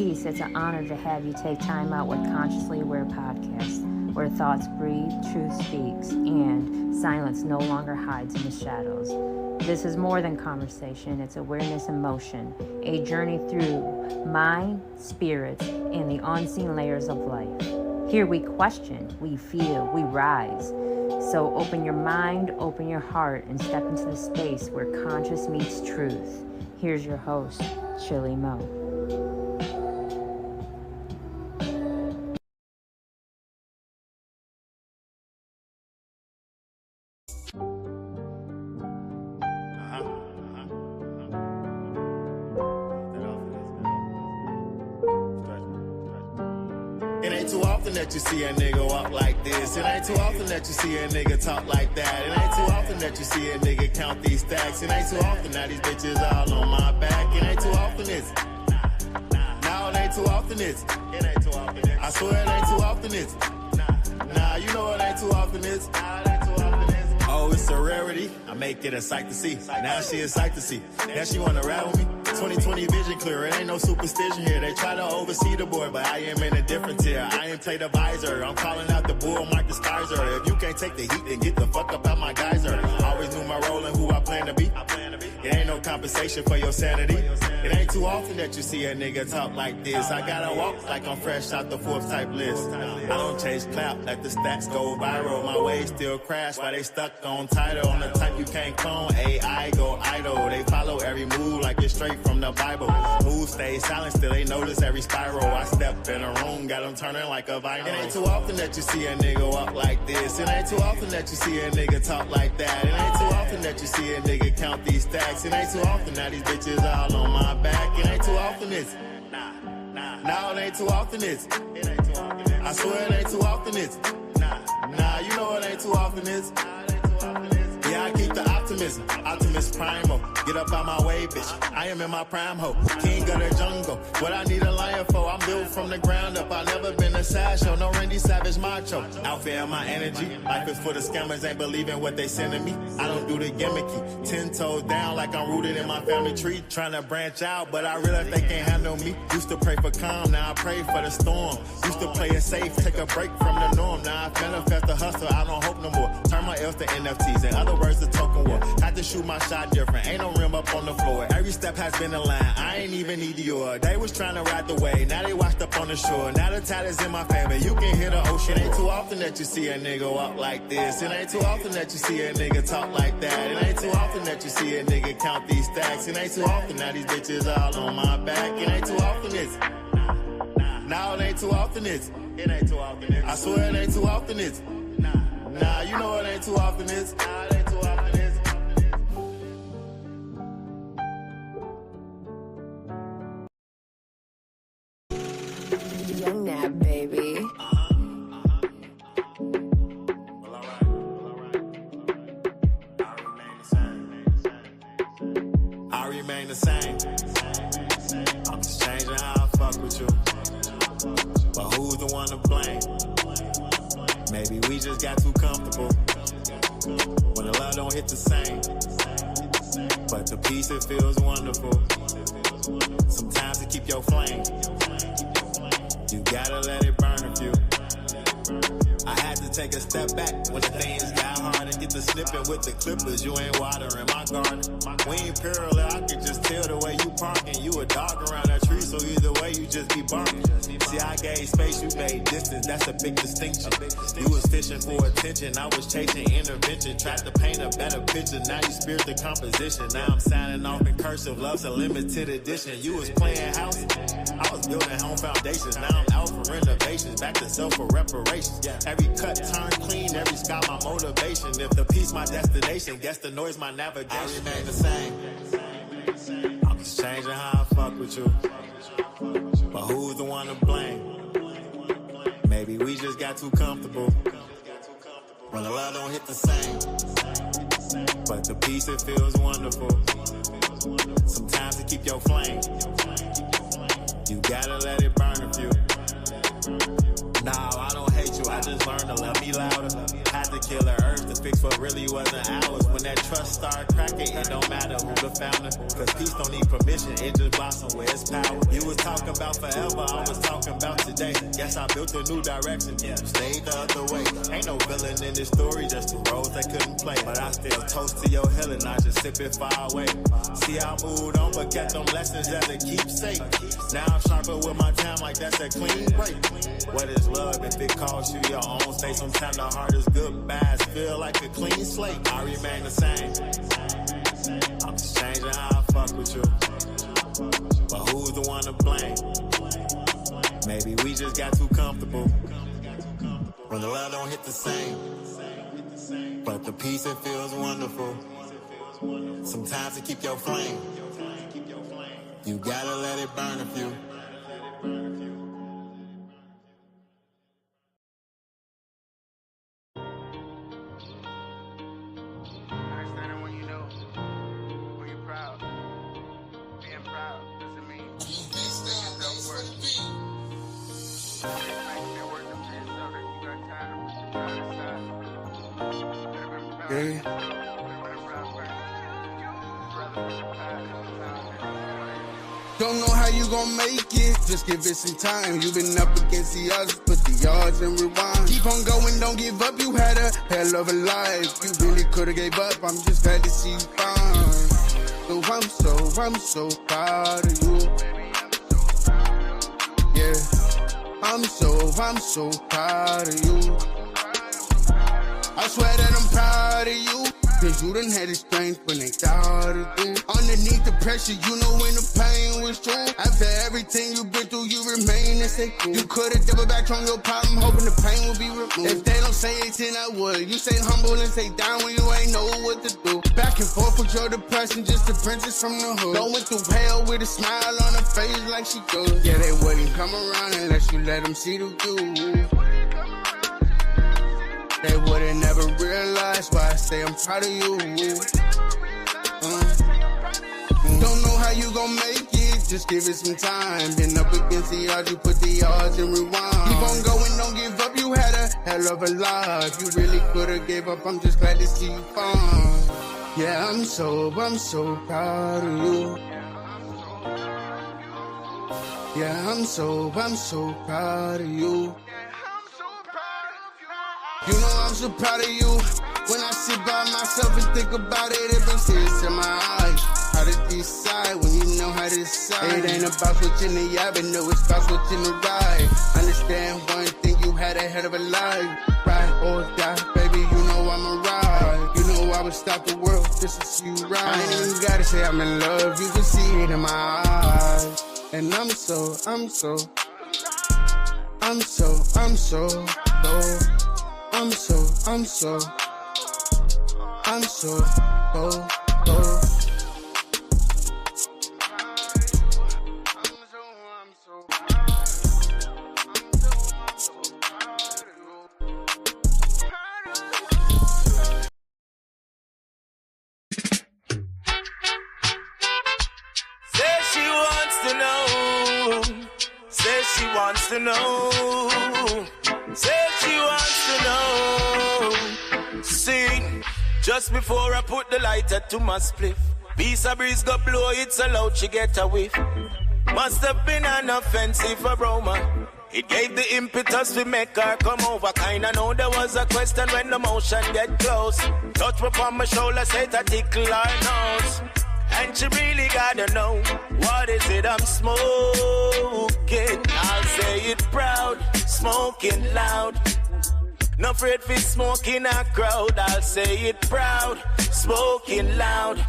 Peace, it's an honor to have you take time out with Consciously Aware Podcast, where thoughts breathe, truth speaks, and silence no longer hides in the shadows. This is more than conversation, it's awareness in motion, a journey through mind, spirit, and the unseen layers of life. Here we question, we feel, we rise. So open your mind, open your heart, and step into the space where conscious meets truth. Here's your host, ChillyMoe. It ain't too often that you see a nigga walk like this. It ain't too often that you see a nigga talk like that. It ain't too often that you see a nigga count these stacks. It ain't too often that these bitches all on my back. It ain't too often it's. Nah, it ain't too often it's. It ain't too often it's. I swear it ain't too often it's. Nah, you know it ain't too often it's. Oh, it's a rarity. I make it a sight to see. Now she a sight to see. Now she wanna ride with me. 20/20 vision clear. It ain't no superstition here. They try to oversee the boy, but I am in a different tier. I ain't play the visor. I'm calling out the bull, Mark the Disguiser. If you can't take the heat, then get the fuck up out my geyser. Always knew my role and who I plan to be. It ain't no compensation for your sanity. It ain't too often that you see a nigga talk like this. I gotta walk like I'm fresh out the Forbes type list. I don't chase clout, let the stats go viral. My waves still crash while they stuck on title. On the type you can't clone, AI go idle. They follow every move like it's straight from the Bible. Move stay silent, still they notice every spiral. I step in a room, got them turning like a vinyl. It ain't too often that you see a nigga walk like this. It ain't too often that you see a nigga talk like that. It ain't too often that you see a nigga count these stacks. It ain't too often that these bitches all on my back. It ain't too often it's. Nah, it ain't too often it's. I swear it ain't too often it's. Nah, you know it ain't too often it's. Yeah, I keep the optimism, Optimus Primal. Get up out my way, bitch. I am in my prime ho. King of the jungle. What I need a lion for? I'm built from the ground up. I never been a sideshow. No Randy Savage macho. Outfit and my energy. Life is for the scammers. Ain't believing what they sending me. I don't do the gimmicky. 10 toes down like I'm rooted in my family tree. Trying to branch out, but I realize they can't handle me. Used to pray for calm, now I pray for the storm. Used to play it safe, take a break from the norm. Now I manifest the hustle. I don't hope no more. Turn my L's to NFTs. In other words, the token war. Had to shoot my shot different. Ain't no rim up on the floor. Every step has been a line. I ain't even need Dior. They was trying to ride the wave. Now they washed up on the shore. Now the tide is in my favor. You can hear the ocean. It ain't too often that you see a nigga walk like this. It ain't too often that you see a nigga talk like that. It ain't too often that you see a nigga count these stacks. It ain't too often that these bitches all on my back. It ain't too often it's. Now it ain't too often it's. It ain't too often it's. I swear it ain't too often it's. Nah, you know it ain't too often it's. It ain't too often it's. Young nap, baby. I remain the same. I'm just changing how I fuck with you. But who's the one to blame? Maybe we just got too comfortable. When the love don't hit the same. But the peace, it feels wonderful. Sometimes to keep your flame, you gotta let it burn a few. I had to take a step back when the things got hard and get the snipping with the clippers. You ain't watering my garden. We ain't parallel, I can just tell the way you parking. You a dog around that tree, so either way you just be barking. See, I gave space, you made distance, that's a big distinction. You was fishing for attention, I was chasing intervention. Tried to paint a better picture, now you spirit the composition. Now I'm signing off in cursive, love's a limited edition. You was playing house, I was building home foundations. Now I'm out for renovations, back to self for reparations. Every cut turn clean, every sky my motivation. If the peace my destination, guess the noise my navigation. I remain the same. I'm just changing how I fuck with you. But who's the one to blame? Maybe we just got too comfortable. When the love don't hit the same. But the peace, it feels wonderful. Sometimes to keep your flame, you gotta let it burn a few. No, I don't hate you, I just learned to love me louder. Had to kill the urge to fix what really wasn't ours. When when that trust start cracking, it don't matter who the founder. Cause peace don't need permission, it just blossom where it's power. You was talking about forever, I was talking about today. Yes, I built a new direction, stayed the other way. Ain't no villain in this story, just the roles that couldn't play. But I still toast to your healing, I just sip it far away. See, I moved on, but kept them lessons as a keepsake. Now I'm sharper with my time, like that's a clean break. What is love if it costs you your own state? Sometimes the hardest goodbyes feel like a clean slate. I remain the same. I'm just changing how I fuck with you. But who's the one to blame? Maybe we just got too comfortable. When the love don't hit the same. But the peace, it feels wonderful. Sometimes to keep your flame, you gotta let it burn a few. Understanding when you know, when you're proud. Being proud doesn't mean self-worth. Don't know how you gon' make it, just give it some time. You've been up against the odds, put the odds and rewind. Keep on going, don't give up, you had a hell of a life. You really could've gave up, I'm just glad to see you fine. So I'm so proud of you. Yeah, I'm so proud of you. I swear that I'm proud of you. Cause you done had the strength when they thought of you. Underneath the pressure, you know when the pain was true. After everything you've been through, you remain and stay cool. You could've doubled back on your problem, hoping the pain would be removed. If they don't say it, then I would. You stay humble and stay down when you ain't know what to do. Back and forth with your depression, just a princess from the hood. Going through hell with a smile on her face like she good. Yeah, they wouldn't come around unless you let them see the view. They wouldn't never realize why I say I'm proud of you. Don't know how you gon' make it, just give it some time. Been up against the odds, you put the odds and rewind. Keep on going, don't give up, you had a hell of a life. You really could've gave up, I'm just glad to see you fine. Yeah, I'm so proud of you. Yeah, I'm so proud of you. You know I'm so proud of you. When I sit by myself and think about it, it brings tears to my eyes. How to decide when you know how to decide. It ain't about switching the avenue, it's about switching the ride. Understand one thing, you had a hell of a life. Ride or die, baby, you know I'm a ride. You know I would stop the world just to see you ride. I ain't even gotta say I'm in love, you can see it in my eyes. And I'm so low. I'm so low. Say she wants to know. Say she wants to know. See, just before I put the lighter to my spliff, piece of breeze go blow it so loud she get a whiff. Must have been an offensive aroma. It gave the impetus to make her come over. Kinda know there was a question when the motion get close. Touch me on my shoulder, say to tickle her nose. And she really gotta know, what is it I'm smoking? I'll say it proud, smoking loud. No afraid for smoking a crowd. I'll say it proud, smoking loud.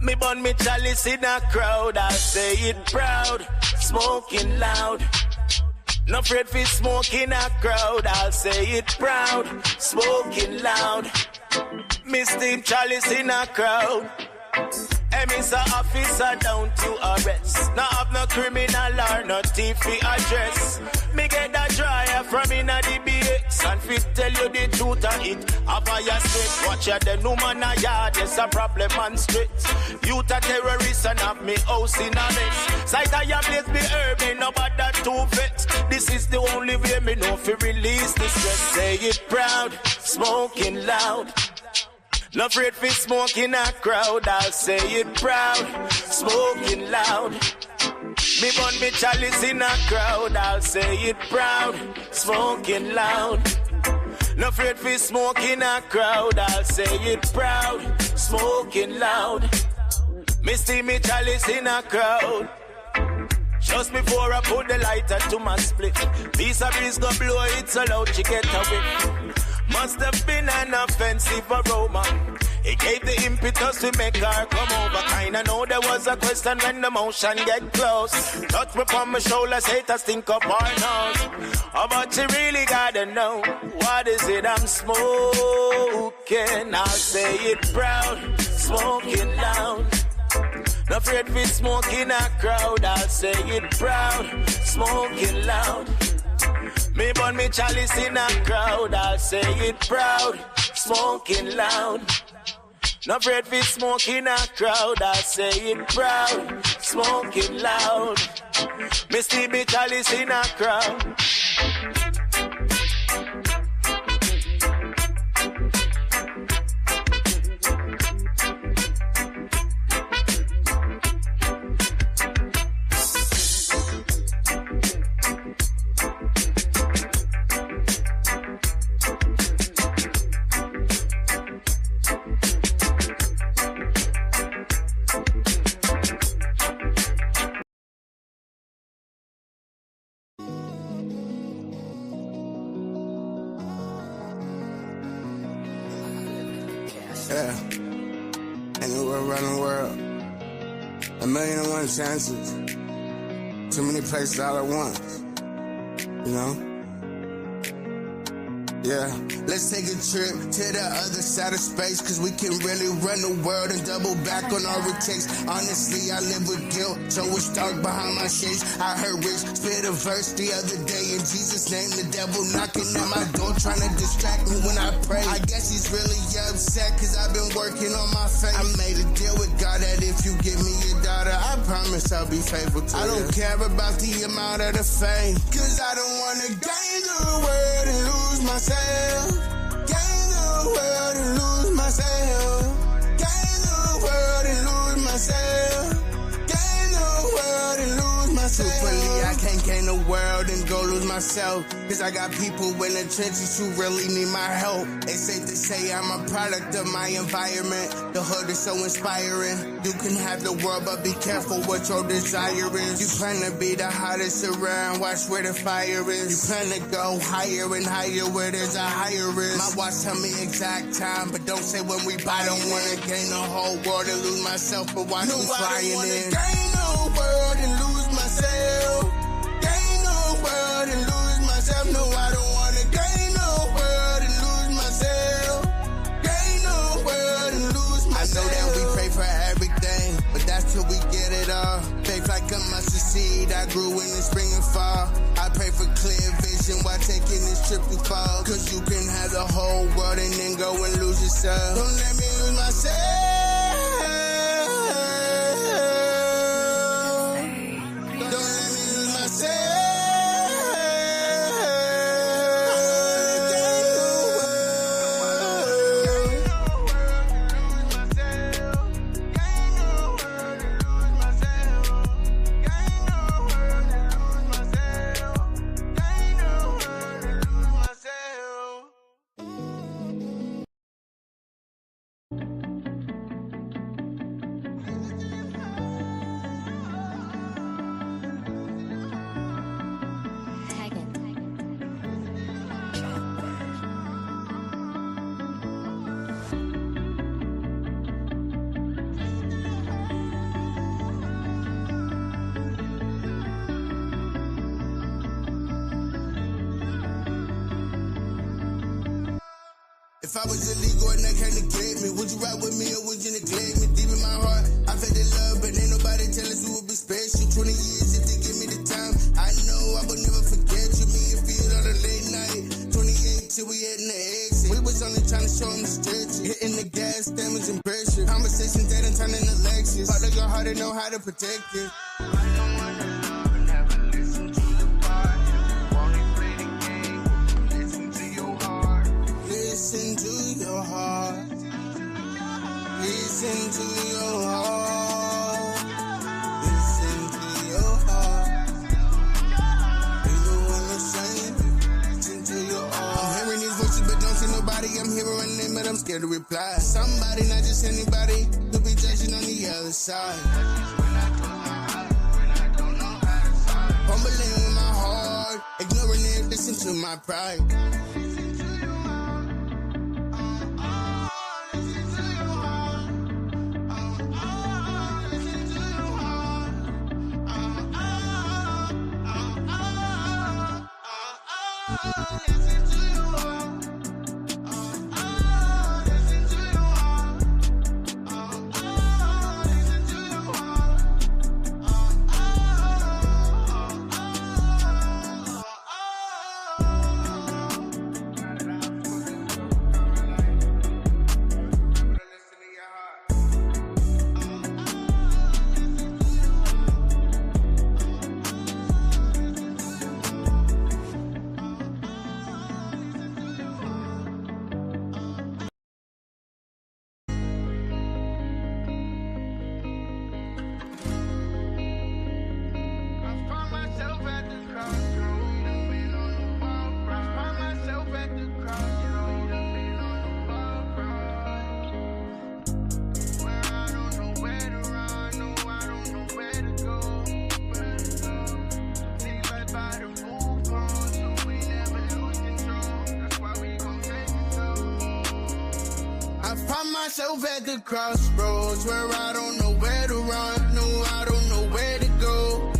Me bun me chalice in a crowd. I'll say it proud, smoking loud. No afraid for smoking a crowd. I'll say it proud, smoking loud. Me steam chalice in a crowd. Hey, Mr. Officer, down to arrest. Now have no criminal or no thief for address. Me get that dryer from in a DBX and fit tell you the truth of it. Have a your straight, watch ya the woman a yard. There's a problem on street. Youth a terrorist and have me house in a mess. Sight of your place be herb, me no bother to vex. This is the only way me know fi release the stress. Say it proud, smoking loud. No afraid for smoke in a crowd, I'll say it proud, smoking loud. Me bun me chalice in a crowd, I'll say it proud, smoking loud. No afraid for smoke in a crowd, I'll say it proud, smoking loud. Me see me chalice in a crowd. Just before I put the lighter to my split, piece of breeze go blow it so loud she get away. Must have been an offensive aroma. It gave the impetus to make her come over. Kinda know there was a question when the motion get close. Touch me from my shoulder, say to stink up our nose. Oh, but you really gotta know, what is it I'm smoking? I'll say it proud, smoking loud. No afraid for smoke in a crowd, I'll say it proud, smoking loud. Me bun me chalice in a crowd, I'll say it proud, smoking loud. No afraid for smoke in a crowd, I'll say it proud, smoking loud. Me see me chalice in a crowd. Yeah, anywhere around the world, 1,000,001 chances, too many places all at once, you know? Yeah, let's take a trip to the other side of space, cause we can really run the world and double back on all it takes. Honestly, I live with guilt, so it's dark behind my shades. I heard Rich spit a verse the other day, in Jesus' name, the devil knocking at my door, trying to distract me when I pray. I guess he's really upset, cause I've been working on my faith. I made a deal with God that if you give me your daughter, I promise I'll be faithful to you. I don't care about the amount of the fame, cause I don't wanna gain the world and lose myself. Gain the world and lose myself. Gain the world and lose myself. Gain the world and lose myself. Truthfully, I can't gain the world and go lose myself, cause I got people in the trenches who really need my help. It's safe to say I'm a product of my environment. The hood is so inspiring. You can have the world, but be careful what your desire is. You plan to be the hottest around, watch where the fire is. You plan to go higher and higher where there's a higher risk. My watch tell me exact time, but don't say when we buy. I don't wanna gain the whole world and lose myself, but watch me flying in. Gain the world and lose myself. Gain the world and lose myself. No, I don't wanna gain the world and lose myself. Gain the world and lose myself. I know that we pray for everything, but that's till we get it all. Faith like a mustard seed, I grew in the spring and fall. I pray for clear vision while taking this trip too far, cause you can have the whole world and then go and lose yourself. Don't let me lose myself. Don't let me lose myself. If I was illegal and they came to get me, would you ride with me or would you neglect me? Deep in my heart, I felt the love, but ain't nobody tell us who would be special. 20 years if they give me the time, I know I would never forget you. Me and Field on a late night, 28 till we heading the exit. We was only trying to show them the stretch, hitting the gas, damage and pressure. Conversations that done turn into Lexus. Part of your heart to know how to protect it. I don't wanna love and never listen to the part. Only play the game, listen to your heart. Listen to your heart. I'm here running, but I'm scared to reply. Somebody, not just anybody, could be judging on the other side. Fumbling with my heart, ignoring it, listen to my pride. Myself at the crossroads where I don't know where to run, no, I don't know where to go.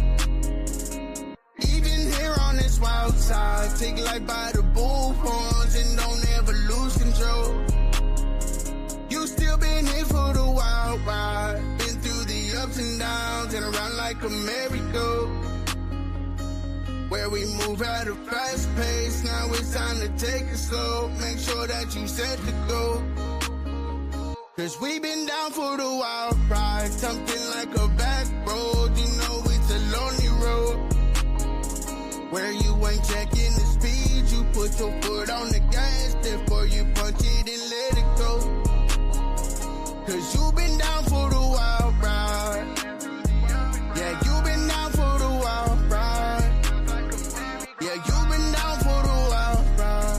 Even here on this wild side, take life by the bullhorns and don't ever lose control. You still been here for the wild ride, been through the ups and downs and around like a merry-go. Where we move at a fast pace, now it's time to take it slow. Make sure that you set the goal. Cause we been down for the wild ride, something like a back road, you know it's a lonely road. Where you ain't checking the speed, you put your foot on the gas before you punch it and let it go. Cause you been down for the wild ride. Yeah, you been down for the wild ride. Yeah, you been down for the wild ride.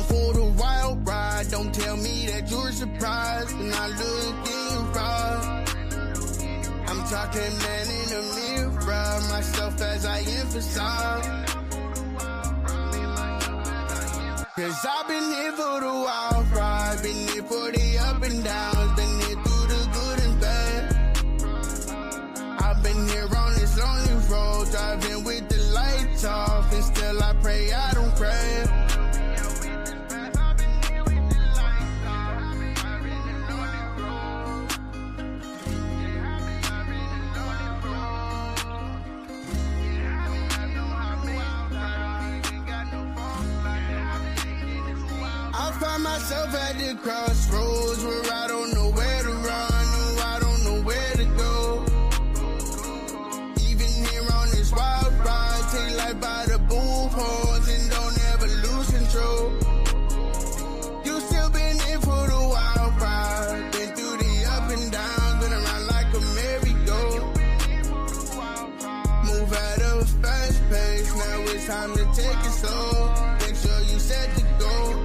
For the wild ride, don't tell me that you're surprised when I look in your eyes. I'm talking man in the mirror, myself as I emphasize. Cause I've been here for the wild ride, been here for the up and downs, been here through the good and bad. I've been here on this lonely road, driving with the lights off, and still I pray I don't crash. Find myself at the crossroads where I don't know where to run, no, I don't know where to go. Even here on this wild ride, take life by the bullhorns and don't ever lose control. You still been in for the wild ride, been through the up and downs, been around like a merry-go. Move at a fast pace, now it's time to take it slow. Make sure you set the goal.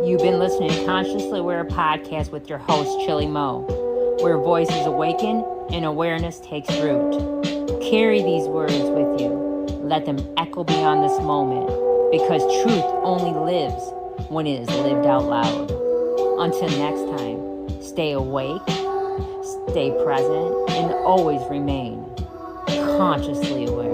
You've been listening to Consciously Aware Podcast with your host, ChillyMoe, where voices awaken and awareness takes root. Carry these words with you. Let them echo beyond this moment, because truth only lives when it is lived out loud. Until next time, stay awake, Stay present and always remain consciously aware.